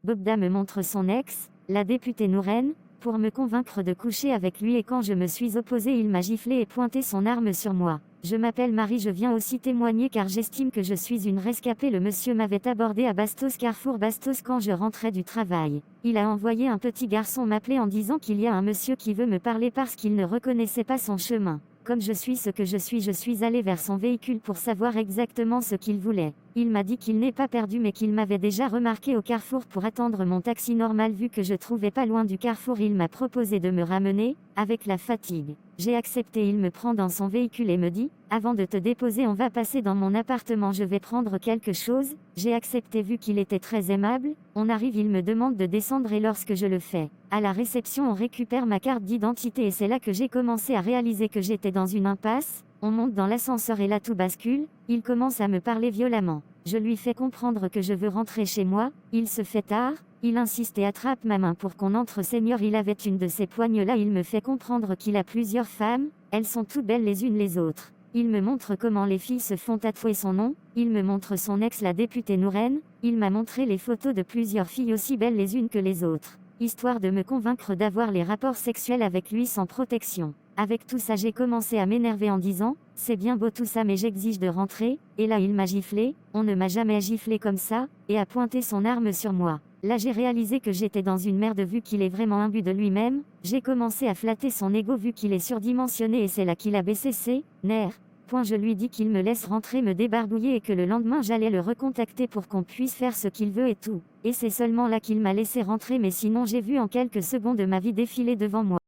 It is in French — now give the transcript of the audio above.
Bogda me montre son ex, la députée Nouren, pour me convaincre de coucher avec lui, et quand je me suis opposée, il m'a giflé et pointé son arme sur moi. Je m'appelle Marie, je viens aussi témoigner car j'estime que je suis une rescapée. Le monsieur m'avait abordé à Bastos, carrefour Bastos, quand je rentrais du travail. Il a envoyé un petit garçon m'appeler en disant qu'il y a un monsieur qui veut me parler parce qu'il ne reconnaissait pas son chemin. Comme je suis ce que je suis allée vers son véhicule pour savoir exactement ce qu'il voulait. Il m'a dit qu'il n'est pas perdu mais qu'il m'avait déjà remarqué au carrefour pour attendre mon taxi normal. Vu que je trouvais pas loin du carrefour, il m'a proposé de me ramener, avec la fatigue. J'ai accepté. Il me prend dans son véhicule et me dit « Avant de te déposer, on va passer dans mon appartement, je vais prendre quelque chose ». J'ai accepté vu qu'il était très aimable. On arrive, il me demande de descendre et lorsque je le fais, à la réception on récupère ma carte d'identité et c'est là que j'ai commencé à réaliser que j'étais dans une impasse. On monte dans l'ascenseur et là tout bascule, il commence à me parler violemment. Je lui fais comprendre que je veux rentrer chez moi, il se fait tard, il insiste et attrape ma main pour qu'on entre. Seigneur, il avait une de ces poignes-là, il me fait comprendre qu'il a plusieurs femmes, elles sont toutes belles les unes les autres. Il me montre comment les filles se font tatouer son nom, il me montre son ex, la députée Nouren, il m'a montré les photos de plusieurs filles aussi belles les unes que les autres, histoire de me convaincre d'avoir les rapports sexuels avec lui sans protection. Avec tout ça, j'ai commencé à m'énerver en disant « C'est bien beau tout ça mais j'exige de rentrer », et là il m'a giflé, on ne m'a jamais giflé comme ça, et a pointé son arme sur moi. Là j'ai réalisé que j'étais dans une merde vu qu'il est vraiment imbu de lui-même, j'ai commencé à flatter son ego vu qu'il est surdimensionné et c'est là qu'il a baissé ses nerfs. Je lui dis qu'il me laisse rentrer, me débarbouiller et que le lendemain j'allais le recontacter pour qu'on puisse faire ce qu'il veut et tout. Et c'est seulement là qu'il m'a laissé rentrer mais sinon j'ai vu en quelques secondes ma vie défiler devant moi.